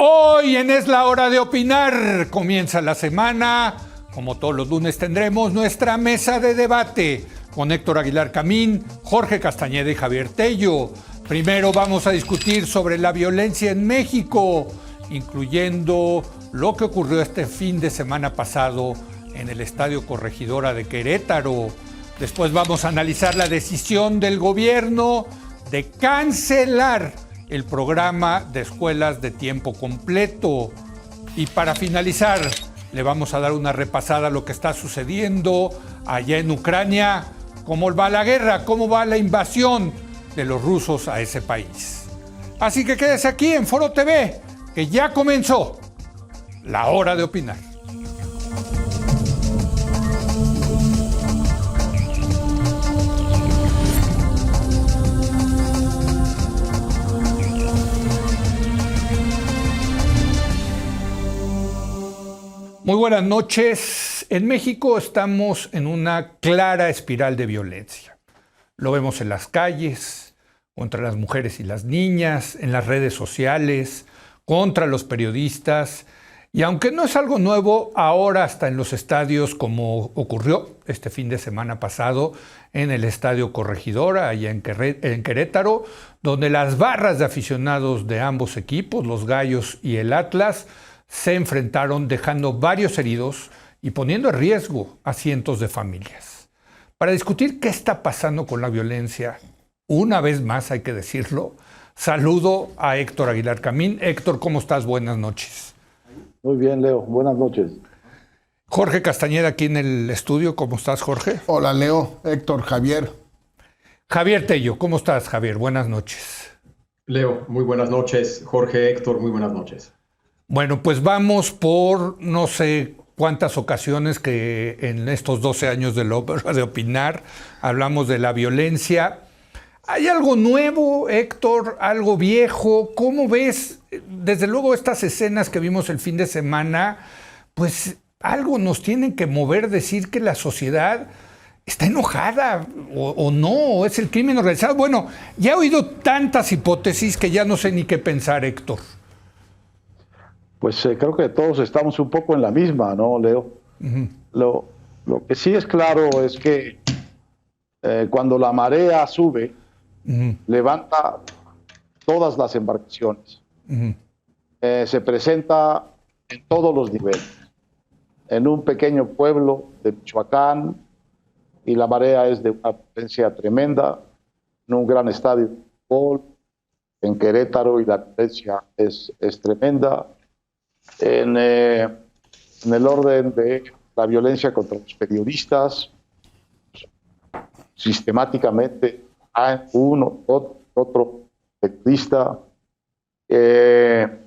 Hoy en Es la Hora de Opinar comienza la semana. Como todos los lunes tendremos nuestra mesa de debate con Héctor Aguilar Camín, Jorge Castañeda y Javier Tello. Primero vamos a discutir sobre la violencia en México, incluyendo lo que ocurrió este fin de semana pasado en el Estadio Corregidora de Querétaro. Después vamos a analizar la decisión del gobierno de cancelar el programa de escuelas de tiempo completo. Y para finalizar, le vamos a dar una repasada a lo que está sucediendo allá en Ucrania, cómo va la guerra, cómo va la invasión de los rusos a ese país. Así que quédese aquí en Foro TV, que ya comenzó la hora de opinar. Muy buenas noches. En México estamos en una clara espiral de violencia. Lo vemos en las calles, contra las mujeres y las niñas, en las redes sociales, contra los periodistas. Y aunque no es algo nuevo, ahora hasta en los estadios, como ocurrió este fin de semana pasado en el Estadio Corregidora, allá en Querétaro, donde las barras de aficionados de ambos equipos, los Gallos y el Atlas, se enfrentaron dejando varios heridos y poniendo en riesgo a cientos de familias. Para discutir qué está pasando con la violencia, una vez más hay que decirlo, saludo a Héctor Aguilar Camín. Héctor, ¿cómo estás? Buenas noches. Muy bien, Leo. Buenas noches. Jorge Castañeda aquí en el estudio. ¿Cómo estás, Jorge? Hola, Leo, Héctor, Javier. Javier Tello, ¿cómo estás, Javier? Buenas noches. Leo, muy buenas noches. Jorge, Héctor, muy buenas noches. Bueno, pues vamos por no sé cuántas ocasiones que en estos 12 años de opinar hablamos de la violencia. ¿Hay algo nuevo, Héctor? ¿Algo viejo? ¿Cómo ves? Desde luego estas escenas que vimos el fin de semana, pues algo nos tienen que mover, decir que la sociedad está enojada o no, o es el crimen organizado. Bueno, ya he oído tantas hipótesis que ya no sé ni qué pensar, Héctor. Pues creo que todos estamos un poco en la misma, ¿no, Leo? Lo que sí es claro es que cuando la marea sube, levanta todas las embarcaciones. Se presenta en todos los niveles. En un pequeño pueblo de Michoacán, y la marea es de una potencia tremenda, en un gran estadio de fútbol, en Querétaro, y la potencia es tremenda. En el orden de la violencia contra los periodistas, sistemáticamente hay uno, otro periodista. El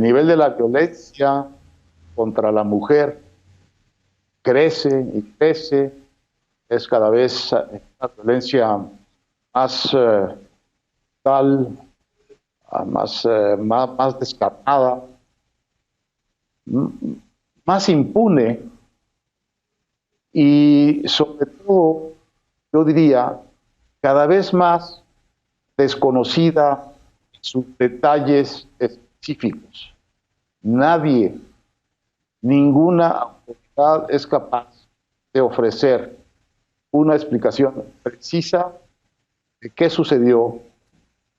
nivel de la violencia contra la mujer crece y crece, es cada vez una violencia más más descarnada, más impune y sobre todo, yo diría, cada vez más desconocida en sus detalles específicos. Nadie, ninguna autoridad es capaz de ofrecer una explicación precisa de qué sucedió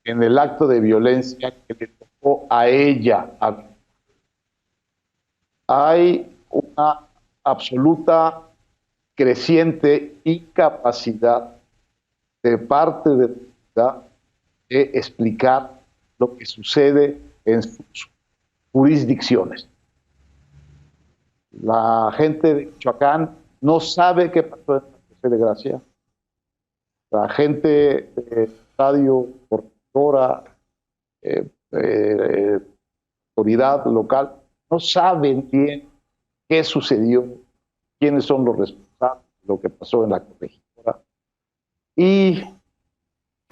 en el acto de violencia que le tocó a ella. Hay una absoluta creciente incapacidad de parte de la sociedad de explicar lo que sucede en sus jurisdicciones. La gente de Michoacán no sabe qué pasó en la de Gracia. La gente del Estadio Corregidora, autoridad local, no saben bien qué sucedió, quiénes son los responsables de lo que pasó en la Corregidora. Y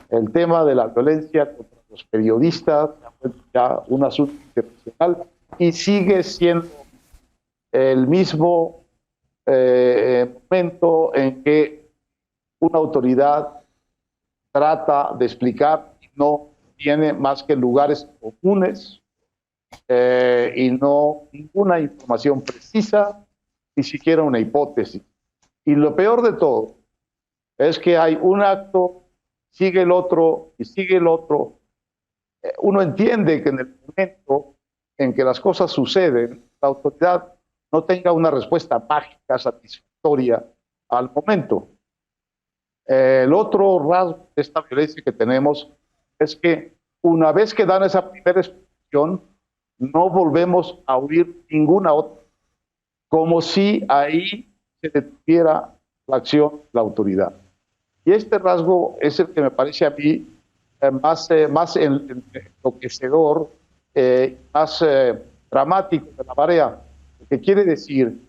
el tema de la violencia contra los periodistas ya un asunto internacional y sigue siendo el mismo momento en que una autoridad trata de explicar y no tiene más que lugares comunes y no ninguna información precisa, ni siquiera una hipótesis. Y lo peor de todo es que hay un acto, sigue el otro y sigue el otro. Uno entiende que en el momento en que las cosas suceden, la autoridad no tenga una respuesta mágica, satisfactoria al momento. El otro rasgo de esta violencia que tenemos es que una vez que dan esa primera explosión, no volvemos a oír ninguna otra, como si ahí se detuviera la acción de la autoridad. Y este rasgo es el que me parece a mí más enloquecedor, más dramático de la marea, que quiere decir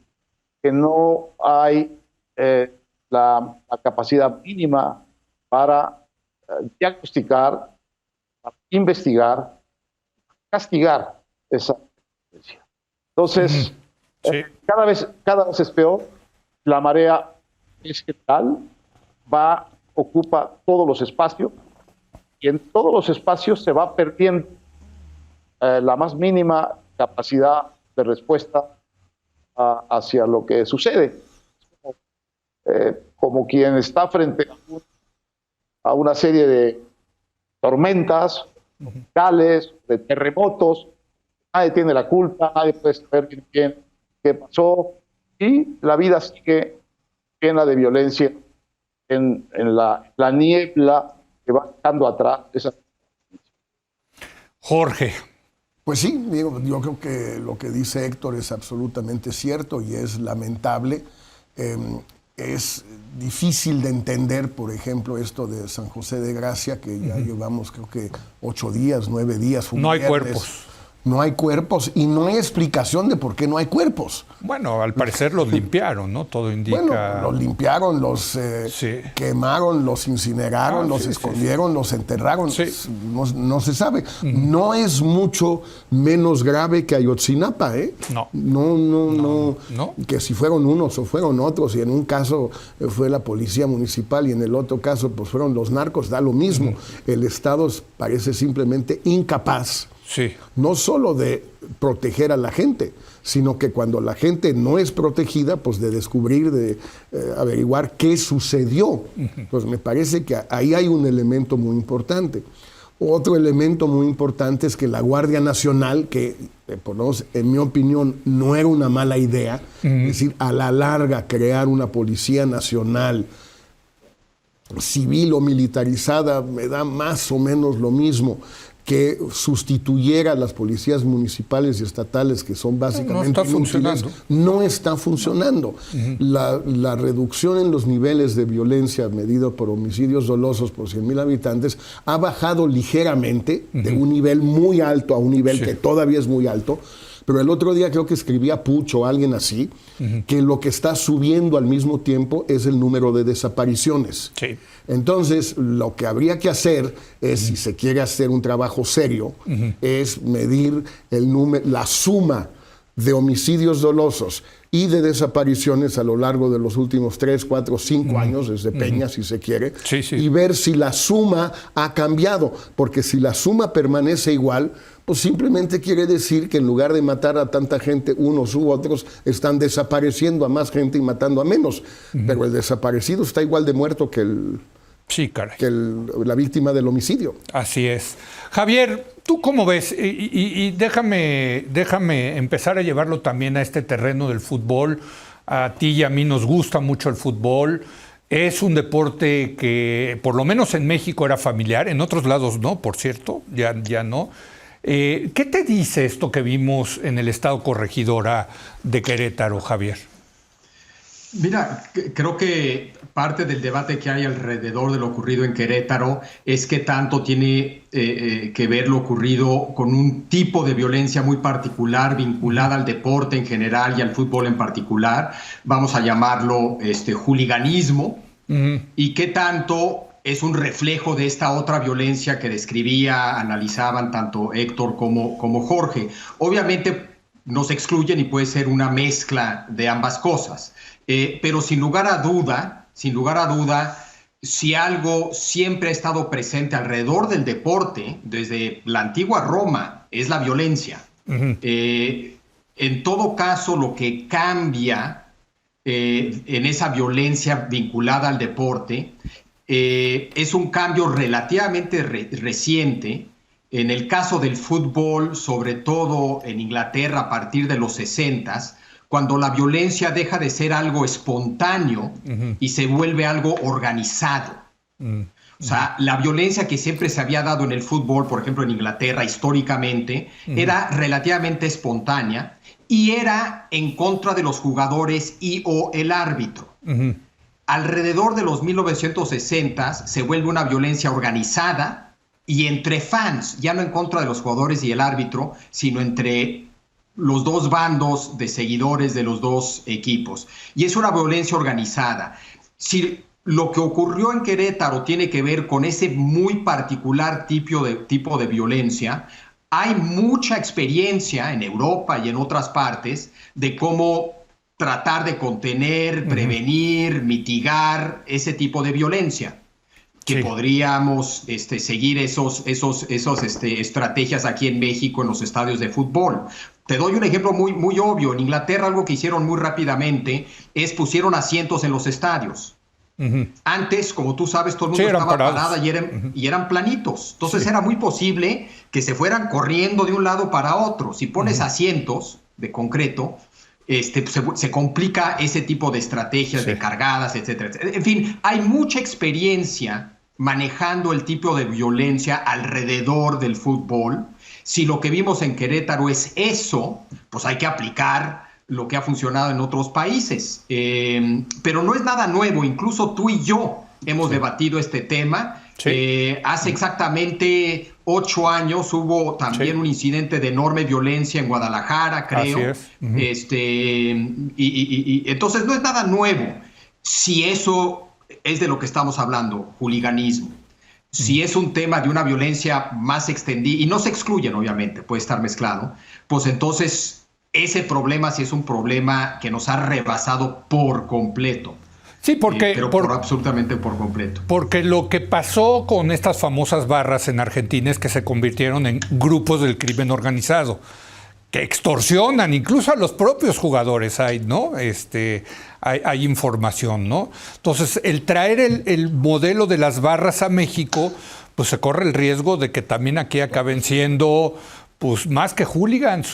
que no hay la capacidad mínima para diagnosticar, para investigar, castigar esa violencia. Entonces, cada vez es peor. La marea es general, ocupa todos los espacios, y en todos los espacios se va perdiendo la más mínima capacidad de respuesta hacia lo que sucede. Como quien está frente a una serie de tormentas, tropicales, de terremotos, nadie tiene la culpa, nadie puede saber bien qué pasó, y la vida sigue llena de violencia en la niebla que va dejando atrás esa. Jorge. Pues sí, digo, yo creo que lo que dice Héctor es absolutamente cierto y es lamentable. Es difícil de entender, por ejemplo, esto de San José de Gracia, que ya llevamos creo que 8 días, 9 días. No hay cuerpos. No hay cuerpos y no hay explicación de por qué no hay cuerpos. Bueno, al parecer los limpiaron, ¿no? Todo indica... Bueno, los limpiaron, los quemaron, los incineraron, los escondieron, los enterraron. Sí. No se sabe. No es mucho menos grave que Ayotzinapa, ¿eh? No. Que si fueron unos o fueron otros, y en un caso fue la policía municipal y en el otro caso pues fueron los narcos, da lo mismo. El Estado parece simplemente incapaz. Sí. No solo de proteger a la gente, sino que cuando la gente no es protegida, pues de descubrir, de averiguar qué sucedió. Pues me parece que ahí hay un elemento muy importante. Otro elemento muy importante es que la Guardia Nacional, que por lo menos en mi opinión no era una mala idea, es decir, a la larga crear una Policía Nacional civil o militarizada me da más o menos lo mismo, que sustituyera a las policías municipales y estatales, que son básicamente inútiles. No está funcionando. La reducción en los niveles de violencia medido por homicidios dolosos por 100,000 habitantes ha bajado ligeramente de un nivel muy alto a un nivel que todavía es muy alto. Pero el otro día creo que escribía Puch o alguien así, que lo que está subiendo al mismo tiempo es el número de desapariciones. Sí. Entonces, lo que habría que hacer es, si se quiere hacer un trabajo serio, es medir la suma de homicidios dolosos y de desapariciones a lo largo de los últimos 3, 4, 5 años, desde Peña, si se quiere, y ver si la suma ha cambiado. Porque si la suma permanece igual, pues simplemente quiere decir que en lugar de matar a tanta gente, unos u otros están desapareciendo a más gente y matando a menos. Pero el desaparecido está igual de muerto que la víctima del homicidio. Así es. Javier, ¿tú cómo ves? Y déjame empezar a llevarlo también a este terreno del fútbol. A ti y a mí nos gusta mucho el fútbol. Es un deporte que, por lo menos en México, era familiar. En otros lados no, por cierto, ya no. ¿Qué te dice esto que vimos en el estado Corregidora de Querétaro, Javier? Mira, creo que parte del debate que hay alrededor de lo ocurrido en Querétaro es que tanto tiene que ver lo ocurrido con un tipo de violencia muy particular vinculada al deporte en general y al fútbol en particular. Vamos a llamarlo hooliganismo. Y qué tanto es un reflejo de esta otra violencia que analizaban tanto Héctor como Jorge. Obviamente no se excluyen y puede ser una mezcla de ambas cosas. Pero sin lugar a duda, si algo siempre ha estado presente alrededor del deporte, desde la antigua Roma, es la violencia. En todo caso, lo que cambia en esa violencia vinculada al deporte es un cambio relativamente reciente. En el caso del fútbol, sobre todo en Inglaterra a partir de los 60s, cuando la violencia deja de ser algo espontáneo y se vuelve algo organizado. O sea, la violencia que siempre se había dado en el fútbol, por ejemplo en Inglaterra históricamente, era relativamente espontánea y era en contra de los jugadores y o el árbitro. Alrededor de los 1960s se vuelve una violencia organizada y entre fans, ya no en contra de los jugadores y el árbitro, sino entre los dos bandos de seguidores de los dos equipos. Y es una violencia organizada. Si lo que ocurrió en Querétaro tiene que ver con ese muy particular tipo de violencia, hay mucha experiencia en Europa y en otras partes de cómo tratar de contener, prevenir, mitigar ese tipo de violencia. Que podríamos seguir esas estrategias aquí en México en los estadios de fútbol. Te doy un ejemplo muy obvio. En Inglaterra algo que hicieron muy rápidamente es pusieron asientos en los estadios. Antes, como tú sabes, todo el mundo estaba parada y eran planitos. Entonces era muy posible que se fueran corriendo de un lado para otro. Si pones asientos de concreto, se complica ese tipo de estrategias de cargadas, etcétera, etcétera. En fin, hay mucha experiencia manejando el tipo de violencia alrededor del fútbol. Si lo que vimos en Querétaro es eso, pues hay que aplicar lo que ha funcionado en otros países. Pero no es nada nuevo, incluso tú y yo hemos debatido este tema. Hace exactamente 8 años hubo también un incidente de enorme violencia en Guadalajara, creo. Así es. Y entonces no es nada nuevo. Si eso es de lo que estamos hablando, hooliganismo. Si es un tema de una violencia más extendida, y no se excluyen, obviamente, puede estar mezclado, pues entonces ese problema sí es un problema que nos ha rebasado por completo. Sí, porque... absolutamente por completo. Porque lo que pasó con estas famosas barras en Argentina es que se convirtieron en grupos del crimen organizado, que extorsionan incluso a los propios jugadores, ¿no? Hay información, ¿no? Entonces, el traer el modelo de las barras a México, pues se corre el riesgo de que también aquí acaben siendo, pues más que hooligans,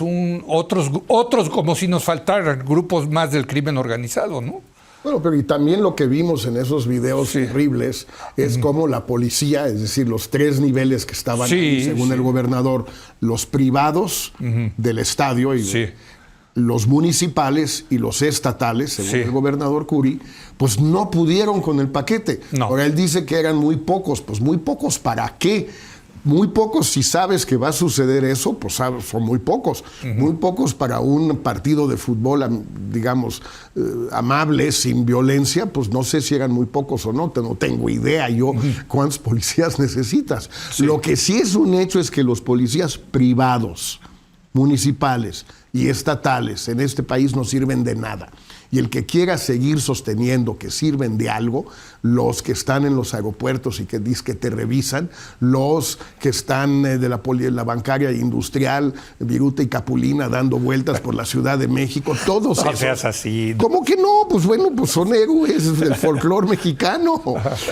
otros como si nos faltaran grupos más del crimen organizado, ¿no? Bueno, pero y también lo que vimos en esos videos horribles es cómo la policía, es decir, los 3 niveles que estaban ahí, según el gobernador, los privados del estadio y los municipales y los estatales, según el gobernador Curi, pues no pudieron con el paquete. Ahora él dice que eran muy pocos. Pues muy pocos, ¿para qué? Muy pocos, si sabes que va a suceder eso, pues son muy pocos. Muy pocos para un partido de fútbol, digamos, amable, sin violencia, pues no sé si eran muy pocos o no, no tengo idea yo cuántos policías necesitas. Lo que sí es un hecho es que los policías privados, municipales y estatales en este país no sirven de nada. Y el que quiera seguir sosteniendo que sirven de algo, los que están en los aeropuertos y que dicen que te revisan, los que están de la bancaria industrial, Viruta y Capulina dando vueltas por la Ciudad de México, todos esos. Seas así. ¿Cómo que no? Pues bueno, pues son héroes del folclore mexicano.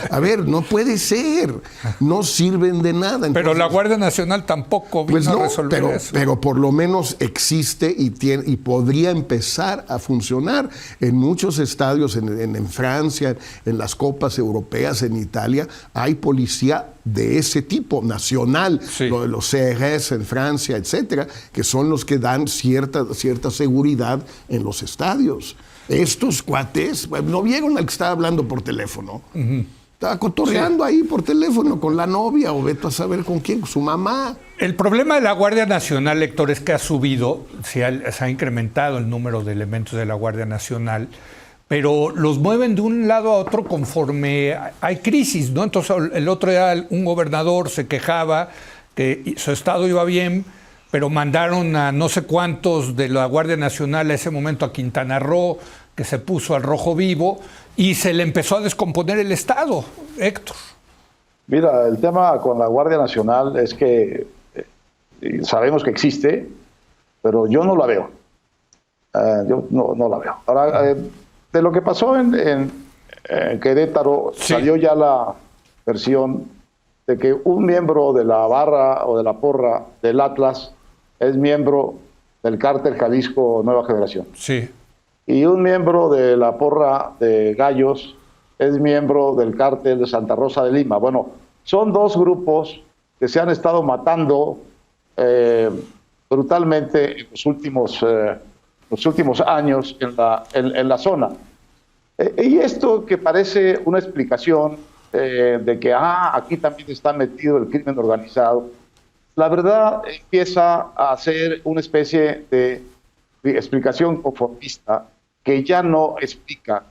A ver, no puede ser. No sirven de nada. Entonces, pero la Guardia Nacional tampoco vino a resolver eso. Pero por lo menos existe y podría empezar a funcionar. En muchos estadios, en Francia, en las copas europeas, en Italia, hay policía de ese tipo, nacional, lo de los CRS en Francia, etcétera, que son los que dan cierta seguridad en los estadios. Estos cuates, ¿no vieron al que estaba hablando por teléfono? Estaba cotorreando ahí por teléfono con la novia, o vete a saber con quién, con su mamá. El problema de la Guardia Nacional, Héctor, es que ha subido, se ha incrementado el número de elementos de la Guardia Nacional, pero los mueven de un lado a otro conforme hay crisis, ¿no? Entonces, el otro día un gobernador se quejaba que su estado iba bien, pero mandaron a no sé cuántos de la Guardia Nacional a ese momento a Quintana Roo, que se puso al rojo vivo, y se le empezó a descomponer el estado, Héctor. Mira, el tema con la Guardia Nacional es que sabemos que existe, pero yo no la veo. Yo no la veo. Ahora, de lo que pasó en Querétaro, sí, salió ya la versión de que un miembro de la barra o de la porra del Atlas es miembro del cártel Jalisco Nueva Generación. Sí. Y un miembro de la porra de Gallos es miembro del cártel de Santa Rosa de Lima. Bueno, son dos grupos que se han estado matando brutalmente en los últimos años en la zona. Y esto que parece una explicación de que aquí también está metido el crimen organizado, la verdad empieza a ser una especie de explicación conformista que ya no explica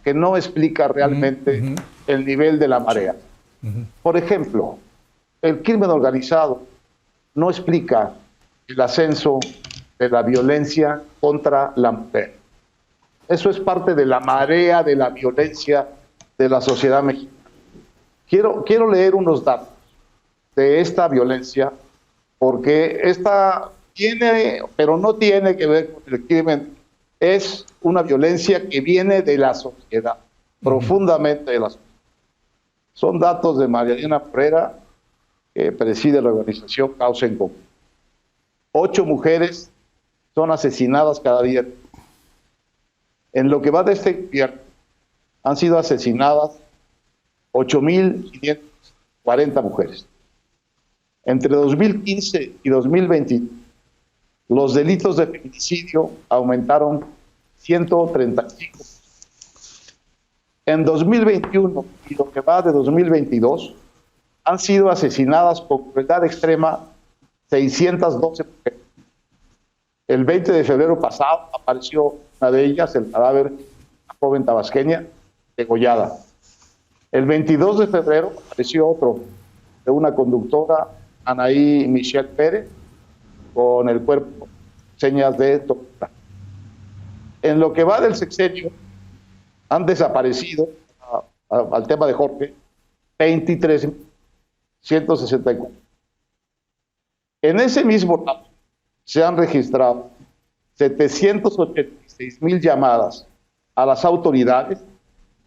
realmente el nivel de la marea. Por ejemplo, el crimen organizado no explica el ascenso de la violencia contra la mujer. Eso es parte de la marea de la violencia de la sociedad mexicana. Quiero leer unos datos de esta violencia, porque esta tiene, pero no tiene que ver con el crimen. Es una violencia que viene de la sociedad, profundamente de la sociedad. Son datos de Mariana Ferrera, que preside la organización Causa en Común. 8 mujeres son asesinadas cada día. En lo que va de este invierno, han sido asesinadas 8.540 mujeres. Entre 2015 y 2020, los delitos de feminicidio aumentaron 135. En 2021 y lo que va de 2022, han sido asesinadas por crueldad extrema 612 mujeres. El 20 de febrero pasado apareció una de ellas, el cadáver de una joven tabasqueña degollada. El 22 de febrero apareció otro, de una conductora, Anaí Michelle Pérez, con el cuerpo, señas de tortura. En lo que va del sexenio, han desaparecido, al tema de Jorge, 23.164. En ese mismo lapso se han registrado 786,000 llamadas a las autoridades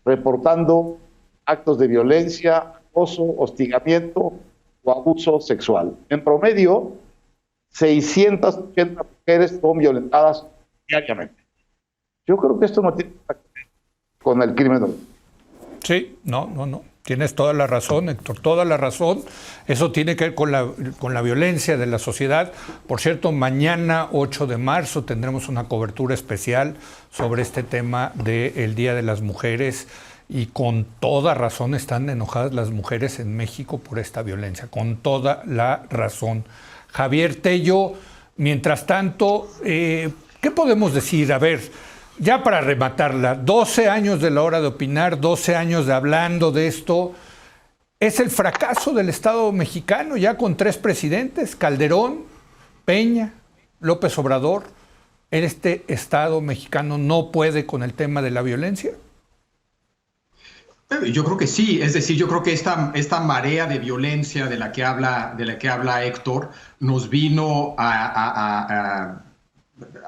reportando actos de violencia, acoso, hostigamiento o abuso sexual. En promedio, 680 mujeres son violentadas diariamente. Yo creo que esto no tiene que ver con el crimen. Sí, no. Tienes toda la razón, Héctor, toda la razón. Eso tiene que ver con la violencia de la sociedad. Por cierto, mañana, 8 de marzo, tendremos una cobertura especial sobre este tema del Día de las Mujeres. Y con toda razón están enojadas las mujeres en México por esta violencia, con toda la razón. Javier Tello, mientras tanto, ¿qué podemos decir? A ver, ya para rematarla, 12 años de la hora de opinar, 12 años de hablando de esto. Es el fracaso del Estado mexicano, ya con 3 presidentes, Calderón, Peña, López Obrador. ¿Este Estado mexicano no puede con el tema de la violencia? Yo creo que sí, es decir, yo creo que esta marea de violencia de la que habla Héctor nos vino a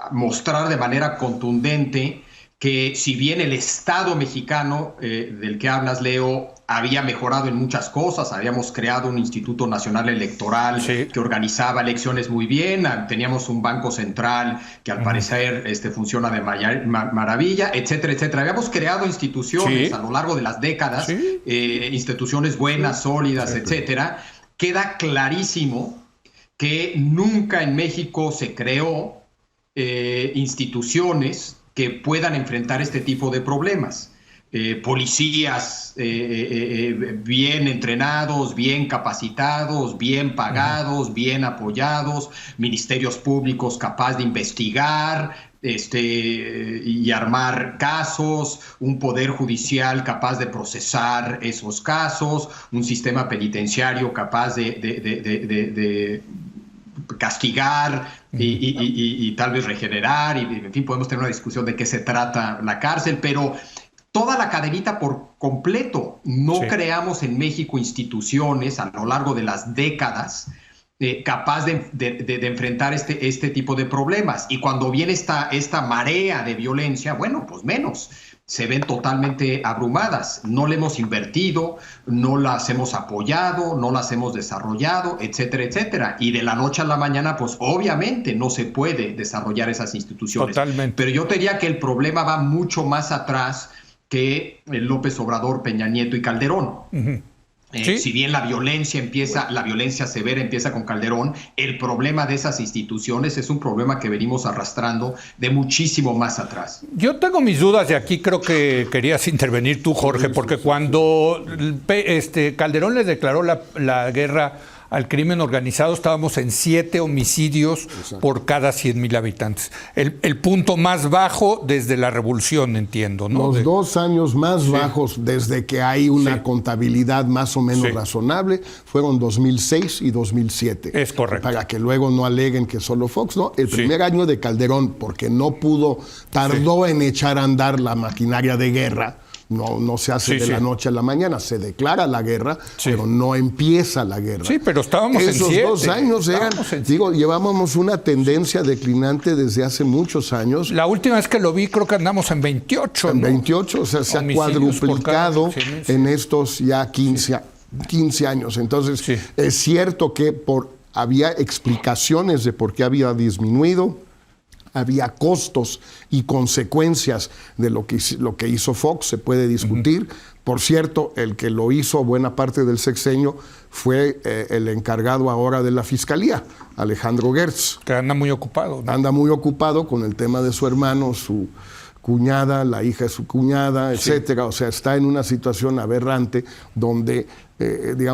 mostrar de manera contundente que si bien el Estado mexicano del que hablas, Leo, había mejorado en muchas cosas, habíamos creado un Instituto Nacional Electoral que organizaba elecciones muy bien, teníamos un Banco Central que al parecer funciona de maravilla, etcétera, etcétera. Habíamos creado instituciones a lo largo de las décadas, instituciones buenas, sólidas, etcétera. Queda clarísimo que nunca en México se creó instituciones que puedan enfrentar este tipo de problemas. Policías bien entrenados, bien capacitados, bien pagados, bien apoyados, ministerios públicos capaz de investigar y armar casos, un poder judicial capaz de procesar esos casos, un sistema penitenciario capaz de castigar y tal vez regenerar, y en fin, podemos tener una discusión de qué se trata la cárcel, pero toda la cadenita por completo. No creamos en México instituciones a lo largo de las décadas capaz de enfrentar este tipo de problemas. Y cuando viene esta marea de violencia, bueno, pues menos. Se ven totalmente abrumadas. No le hemos invertido, no las hemos apoyado, no las hemos desarrollado, etcétera, etcétera. Y de la noche a la mañana, pues obviamente no se puede desarrollar esas instituciones. Totalmente. Pero yo te diría que el problema va mucho más atrás que López Obrador, Peña Nieto y Calderón. Uh-huh. ¿Sí? Si bien la violencia severa empieza con Calderón, el problema de esas instituciones es un problema que venimos arrastrando de muchísimo más atrás. Yo tengo mis dudas y aquí creo que querías intervenir tú, Jorge, porque cuando Calderón le declaró la guerra al crimen organizado, estábamos en 7 homicidios por cada 100,000 habitantes. El punto más bajo desde la revolución, entiendo, ¿no? Los 2 años más bajos desde que hay una contabilidad más o menos razonable fueron 2006 y 2007. Es correcto. Para que luego no aleguen que solo Fox, ¿no? El primer año de Calderón, porque no tardó en echar a andar la maquinaria de guerra. No se hace de la noche a la mañana, se declara la guerra, pero no empieza la guerra. Sí, pero estábamos en 7. Esos 2 años llevábamos una tendencia declinante desde hace muchos años. La última vez que lo vi creo que andamos en 28. En 28, o sea, se ha cuadruplicado en estos ya 15 años. Entonces, es cierto que había explicaciones de por qué había disminuido. Había costos y consecuencias de lo que hizo Fox, se puede discutir. Por cierto, el que lo hizo buena parte del sexenio fue el encargado ahora de la Fiscalía, Alejandro Gertz. Que anda muy ocupado, ¿no? Anda muy ocupado con el tema de su hermano, su cuñada, la hija de su cuñada, etcétera. O sea, está en una situación aberrante donde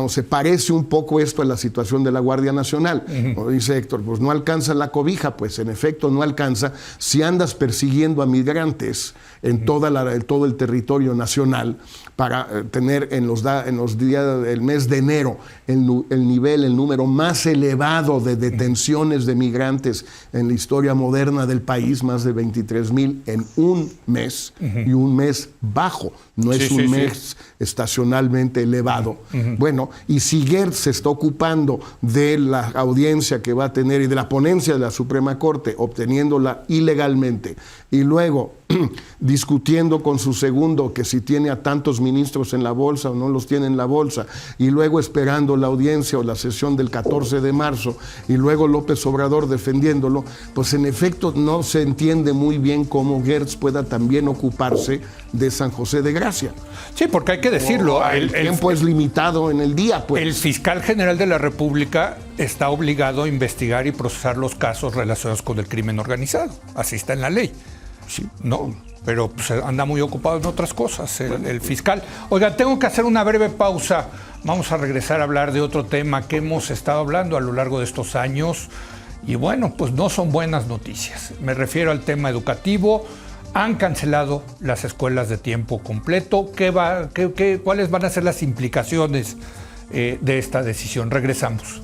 se parece un poco esto a la situación de la Guardia Nacional. Como dice Héctor, pues no alcanza la cobija, pues en efecto no alcanza si andas persiguiendo a migrantes en todo el territorio nacional para tener en los días del mes de enero el número más elevado de detenciones de migrantes en la historia moderna del país, más de 23,000 en un mes, y un mes bajo, no es un mes estacionalmente elevado. Bueno, y si Gertz se está ocupando de la audiencia que va a tener y de la ponencia de la Suprema Corte, obteniéndola ilegalmente, y luego discutiendo con su segundo que si tiene a tantos ministros en la bolsa o no los tiene en la bolsa, y luego esperando la audiencia o la sesión del 14 de marzo, y luego López Obrador defendiéndolo, pues en efecto no se entiende muy bien cómo Gertz pueda también ocuparse de San José de Gracia. Sí, porque hay que decirlo. El tiempo es limitado en el día, pues. El fiscal general de la República está obligado a investigar y procesar los casos relacionados con el crimen organizado. Así está en la ley. Sí, no, pero pues, anda muy ocupado en otras cosas el fiscal. Oiga, tengo que hacer una breve pausa. Vamos a regresar a hablar de otro tema que hemos estado hablando a lo largo de estos años. Y bueno, pues no son buenas noticias. Me refiero al tema educativo. Han cancelado las escuelas de tiempo completo. ¿Cuáles van a ser las implicaciones de esta decisión? Regresamos.